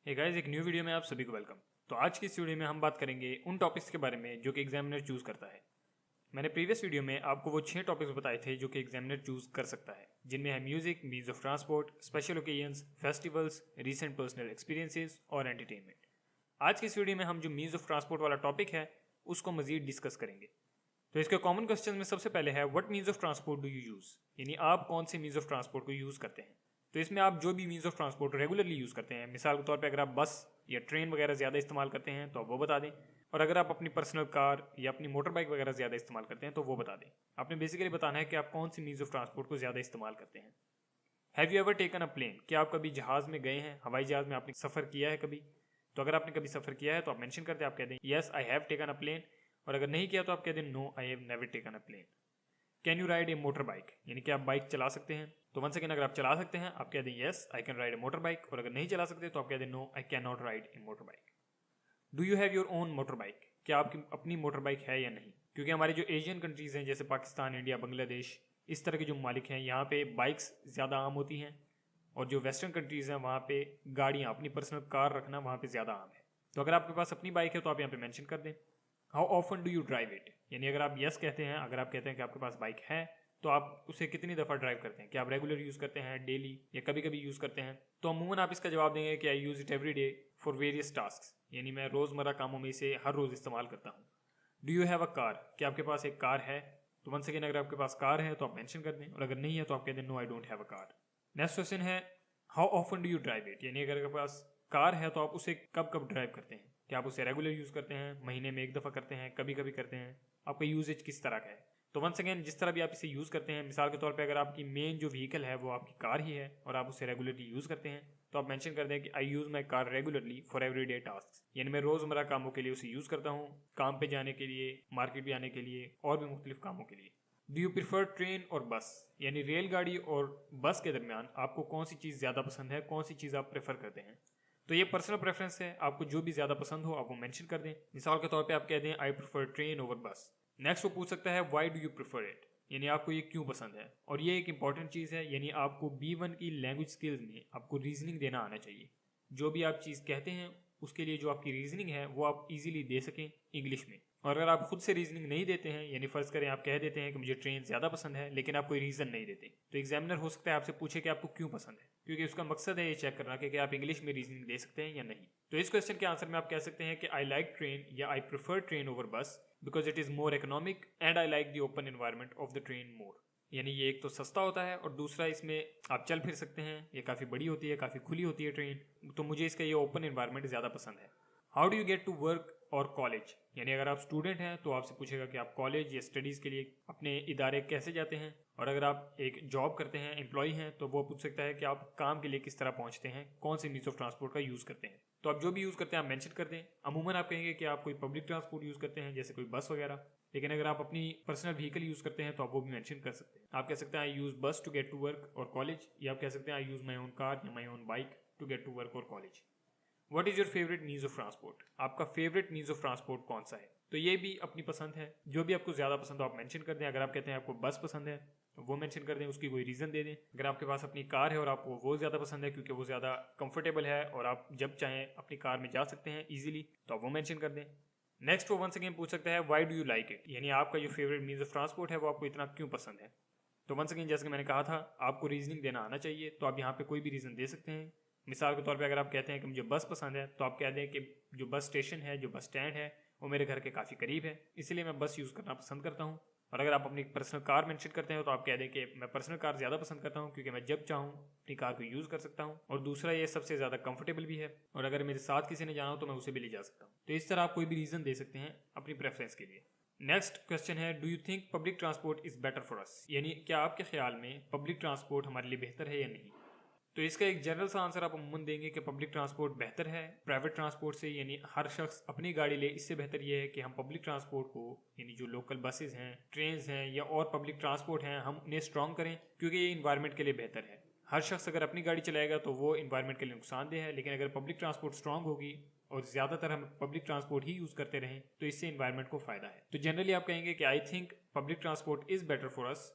Hey guys, एक new video में आप सभी को वेलकम। तो आज की इस वीडियो में हम बात करेंगे उन टॉपिक्स के बारे में जो कि एग्जामिनर चूज करता है। मैंने प्रीवियस वीडियो में आपको वो 6 टॉपिक्स बताए थे जो कि एग्जामिनर चूज कर सकता है, जिनमें है music, means of transport, special occasions, festivals, recent personal experiences और एंटरटेनमेंट। आज की इस वीडियो में हम जो मीन्स ऑफ ट्रांसपोर्ट वाला टॉपिक है उसको मजीद डिस्कस करेंगे। तो इसके कॉमन क्वेश्चन में सबसे पहले है what means of transport do you use, यानी आप कौन से मीन्स ऑफ ट्रांसपोर्ट को यूज करते हैं। तो इसमें आप जो भी means of transport regularly use करते हैं, मिसाल के तौर पे अगर आप बस या ट्रेन वगैरह ज़्यादा इस्तेमाल करते हैं तो आप वो बता दें, और अगर आप अपनी पर्सनल कार या अपनी मोटर बाइक वगैरह ज़्यादा इस्तेमाल करते हैं तो वो बता दें। आपने बेसिकली बताना है कि आप कौन सी मीन्स ऑफ ट्रांसपोर्ट को ज़्यादा इस्तेमाल करते हैं। Have you ever taken a plane, क्या आप कभी जहाज़ में गए हैं, हवाई जहाज़ में आपने सफ़र किया है कभी। तो अगर आपने कभी सफ़र किया है तो आप मेंशन करते हैं, आप कह दें yes I have taken a plane, और अगर नहीं किया तो आप कह दें no I have never taken a plane. Can you ride a motor bike, यानी कि आप बाइक चला सकते हैं। तो वन सेकेंड, अगर आप चला सकते हैं आप कह दें yes I can ride a motor bike, और अगर नहीं चला सकते तो आप कह दें no I can not ride a motor bike. Do you have your own motor bike, क्या आपकी अपनी मोटर बाइक है या नहीं। क्योंकि हमारे जो एशियन कंट्रीज़ हैं जैसे पाकिस्तान, इंडिया, बांग्लादेश, इस तरह के जो ममालिक हैं यहाँ पे बाइक्स ज़्यादा आम होती हैं, और जो वेस्टर्न कंट्रीज़ हैं वहाँ पे गाड़ियाँ, अपनी पर्सनल कार रखना वहाँ पे ज़्यादा आम है। तो अगर आपके पास अपनी बाइक है तो आप यहाँ पे मेंशन कर दें। How often do you drive it, यानी अगर आप यस कहते हैं, अगर आप कहते हैं कि आपके पास बाइक है तो आप उसे कितनी दफ़ा ड्राइव करते हैं, क्या आप रेगुलर यूज़ करते हैं, डेली या कभी कभी यूज़ करते हैं। तो अमूमन आप इसका जवाब देंगे कि I use it every day for various task, यानी मैं रोज़मर्रा कामों में इसे हर रोज़ इस्तेमाल करता हूँ। Do you have a car, क्या आपके पास एक कार है। तो वन सेकेंड, अगर आपके पास कार है तो आप मेंशन कर दें, और अगर नहीं है तो आप कह दें no I don't have a car. Next question है how often do you drive it, यानी अगर आपके पास कार है तो आप उसे कब कब ड्राइव करते हैं, क्या आप उसे रेगुलर यूज़ करते हैं, महीने में एक दफ़ा करते हैं, कभी कभी करते हैं, आपका यूजेज किस तरह का है। तो वंस अगेन, जिस तरह भी आप इसे यूज़ करते हैं, मिसाल के तौर पे अगर आपकी मेन जो व्हीकल है वो आपकी कार ही है और आप उसे रेगुलरली यूज़ करते हैं तो आप मेंशन कर दें कि I use my car regularly for everyday task, यानी मैं रोज़मर्रा कामों के लिए उसे यूज़ करता हूँ, काम पे जाने के लिए, मार्केट भी आने के लिए और भी मुख्तलिफ कामों के लिए। डू यू प्रिफर ट्रेन और बस, यानी रेलगाड़ी और बस के दरमियान आपको कौन सी चीज़ ज़्यादा पसंद है, कौन सी चीज़ आप प्रेफर करते हैं। तो ये पर्सनल प्रेफरेंस है, आपको जो भी ज़्यादा पसंद हो आप वो मेंशन कर दें। मिसाल के तौर पे आप कह दें आई प्रेफर ट्रेन ओवर बस। नेक्स्ट वो पूछ सकता है why do you prefer it, यानी आपको ये क्यों पसंद है। और ये एक इंपॉर्टेंट चीज़ है, यानी आपको B1 की लैंग्वेज स्किल्स में आपको रीजनिंग देना आना चाहिए। जो भी आप चीज़ कहते हैं उसके लिए जो आपकी रीजनिंग है वो आप इजीली दे सकें इंग्लिश में। और अगर आप खुद से रीजनिंग नहीं देते हैं, यानी फ़र्ज़ करें आप कह देते हैं कि मुझे ट्रेन ज़्यादा पसंद है लेकिन आप कोई रीज़न नहीं देते, तो एग्जामिनर हो सकता है आपसे पूछे कि आपको क्यों पसंद है, क्योंकि उसका मकसद है ये चेक करना कि आप इंग्लिश में रीजनिंग दे सकते हैं या नहीं। तो इस क्वेश्चन के आंसर में आप कह सकते हैं कि आई लाइक ट्रेन या आई प्रेफर ट्रेन ओवर बस because it is more economic and I like the open environment of the train मोर। यानी ये एक तो सस्ता होता है और दूसरा इसमें आप चल फिर सकते हैं, ये काफ़ी बड़ी होती है, काफ़ी खुली होती है ट्रेन, तो मुझे इसका ये ओपन एनवायरनमेंट ज़्यादा पसंद है। How do you get to work और कॉलेज, यानी अगर आप स्टूडेंट हैं तो आपसे पूछेगा कि आप कॉलेज या स्टडीज़ के लिए अपने इदारे कैसे जाते हैं, और अगर आप एक जॉब करते हैं, एम्प्लॉय हैं, तो वो पूछ सकता है कि आप काम के लिए किस तरह पहुंचते हैं, कौन से मीन्स ऑफ ट्रांसपोर्ट का यूज़ करते हैं। तो आप जो भी यूज़ करते हैं आप मेंशन कर दें। अमूमन आप कहेंगे कि आप कोई पब्लिक ट्रांसपोर्ट यूज़ करते हैं जैसे कोई बस वगैरह, लेकिन अगर आप अपनी पर्सनल व्हीकल यूज़ करते हैं तो आप वो भी मेंशन कर सकते हैं। आप कह सकते हैं I use bus to get to work और कॉलेज, या आप कह सकते हैं I use my own car या my own bike to get to work और college. What is your favourite means of transport, आपका फेवरेट मीन्स ऑफ ट्रांसपोर्ट कौन सा है। तो ये भी अपनी पसंद है, जो भी आपको ज़्यादा पसंद हो आप मेंशन कर दें। अगर आप कहते हैं आपको बस पसंद है तो वो मेंशन कर दें, उसकी कोई रीज़न दे दें। अगर आपके पास अपनी कार है और आपको वो ज़्यादा पसंद है क्योंकि वो ज़्यादा कंफर्टेबल है और आप जब चाहें अपनी कार में जा सकते हैं ईजिली, तो आप वो मेंशन कर दें। नेक्स्ट वो वंस अगेन पूछ सकता है why do you like it, यानी आपका जो फेवरेट मीन्स ऑफ ट्रांसपोर्ट है वो आपको इतना क्यों पसंद है। तो वंस अगेन जैसे कि मैंने कहा था आपको रीजनिंग देना आना चाहिए, तो आप यहाँ पे कोई भी रीज़न दे सकते हैं। मिसाल के तौर पे अगर आप कहते हैं कि मुझे बस पसंद है तो आप कह दें कि जो बस स्टेशन है, जो बस स्टैंड है, वो मेरे घर के काफ़ी करीब है, इसलिए मैं बस यूज़ करना पसंद करता हूँ। और अगर आप अपनी पर्सनल कार मेंशन करते हैं तो आप कह दें कि मैं पर्सनल कार ज़्यादा पसंद करता हूँ क्योंकि मैं जब चाहूँ अपनी कार को यूज़ कर सकता हूँ, और दूसरा ये सबसे ज़्यादा कंफर्टेबल भी है, और अगर मेरे साथ किसी ने जाना हो तो मैं उसे भी ले जा सकता हूँ। तो इस तरह आप कोई भी रीज़न दे सकते हैं अपनी प्रेफरेंस के लिए। नेक्स्ट क्वेश्चन है do you think public transport is better for अस, यानी क्या आपके ख्याल में पब्लिक ट्रांसपोर्ट हमारे लिए बेहतर है या नहीं। तो इसका एक जनरल सा आंसर आप अमूमन देंगे कि पब्लिक ट्रांसपोर्ट बेहतर है प्राइवेट ट्रांसपोर्ट से, यानी हर शख्स अपनी गाड़ी ले। इससे बेहतर ये है कि हम पब्लिक ट्रांसपोर्ट को, यानी जो लोकल बसेज हैं, ट्रेन हैं या और पब्लिक ट्रांसपोर्ट हैं, हम उन्हें स्ट्रॉन्ग करें क्योंकि ये इन्वायरमेंट के लिए बेहतर है। हर शख्स अगर अपनी गाड़ी चलाएगा तो वो इन्वायरमेंट के लिए नुकसानदेह है, लेकिन अगर पब्लिक ट्रांसपोर्ट स्ट्रॉन्ग होगी और ज़्यादातर हम पब्लिक ट्रांसपोर्ट ही यूज़ करते रहें तो इससे इन्वायरमेंट को फ़ायदा है। तो जनरली आप कहेंगे कि I think public transport is better for us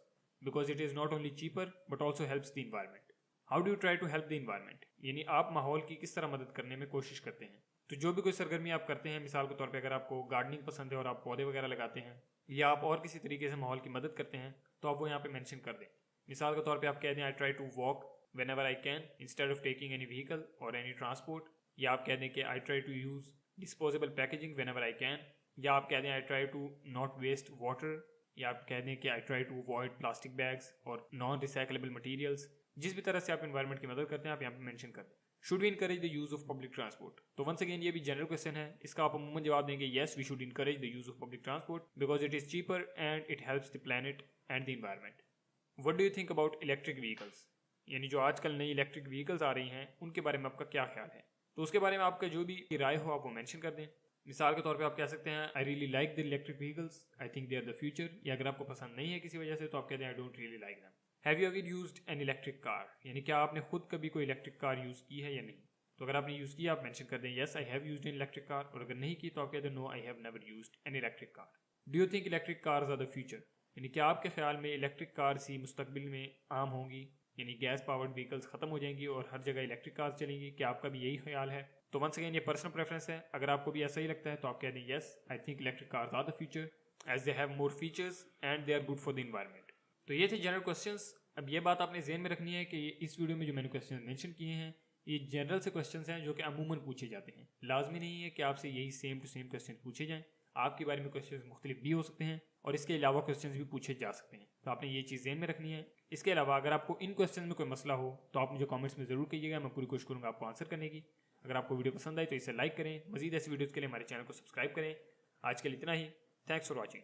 because it is not only cheaper but also helps the environment. How do you try to help the environment, यानी आप माहौल की किस तरह मदद करने में कोशिश करते हैं। तो जो भी कोई सरगर्मी आप करते हैं, मिसाल के तौर पे अगर आपको गार्डनिंग पसंद है और आप पौधे वगैरह लगाते हैं या आप और किसी तरीके से माहौल की मदद करते हैं, तो आप वो यहाँ पे मेंशन कर दें। मिसाल के तौर पे आप कह दें I try to walk whenever I can instead of taking any vehicle और एनी ट्रांसपोर्ट, या आप कह दें कि I try to use disposable packaging whenever I can, या आप कह दें I try to not waste water, या आप कह दें कि I try to avoid plastic bags और नॉन रिसाइकलेबल मटीरियल्स। जिस भी तरह से आप एनवायरमेंट की मदद करते हैं आप यहाँ पे मेंशन कर दें। Should we encourage the use of public transport? तो वंस अगेन ये भी जनरल क्वेश्चन है, इसका आप अमूमन जवाब देंगे yes we should encourage the use of public transport because it is cheaper and it helps the planet and the environment. What do you think about electric vehicles? यानी जो आजकल नई इलेक्ट्रिक व्हीकल्स आ रही हैं उनके बारे में आपका क्या ख्याल है? तो उसके बारे में आपका जो भी राय हो आप वो मेंशन कर दें। मिसाल के तौर पे आप कह सकते हैं I really like the electric vehicles, I think they are the future, या अगर आपको पसंद नहीं है किसी वजह से तो आप कहते हैं I don't really like them. Have you ever used an electric car? यानी क्या आपने खुद कभी कोई इलेक्ट्रिक कार यूज़ की है या नहीं? तो अगर आपने यूज़ किया आप मेंशन कर दें yes I have used an electric car, और अगर नहीं की तो आप कहते हैं no I have never used an electric car. Do you think electric cars are the future? यानी क्या आपके ख्याल में इलेक्ट्रिक कार्स ही मुस्तकबिल में आम होंगी, यानी गैस पावर्ड व्हीकल्स खत्म हो जाएंगी और हर जगह इलेक्ट्रिक कार्स चलेंगी? क्या आपका भी यही ख्याल है? तो वंस अगेन ये पर्सनल प्रेफरेंस है, अगर आपको भी ऐसा ही लगता है तो आप कह दें yes I think electric cars are the future as they have more features and they are good for the environment. तो ये थे जनरल क्वेश्चंस। अब ये बात आपने ज़हन में रखनी है कि इस वीडियो में जो मैंने क्वेश्चन मेंशन किए हैं ये जनरल से क्वेश्चंस हैं जो कि अमूमन पूछे जाते हैं। लाजमी नहीं है कि आपसे यही सेम टू सेम क्वेश्चन पूछे जाएं, आपके बारे में क्वेश्चंस मुख्तलिफ भी हो सकते हैं और इसके अलावा क्वेश्चंस भी पूछे जा सकते हैं। तो आपने ये चीज़ ज़हन में रखनी है। इसके अलावा अगर आपको इन क्वेश्चन में कोई मसला हो तो आप मुझे कमेंट्स में ज़रूर कहिएगा, मैं पूरी कोशिश करूँगा आपको आंसर करने की। अगर आपको वीडियो पसंद आई तो इसे लाइक करें, मजीद ऐसी वीडियोज़ के लिए हमारे चैनल को सब्सक्राइब करें। आज के लिए इतना ही। Thanks for watching.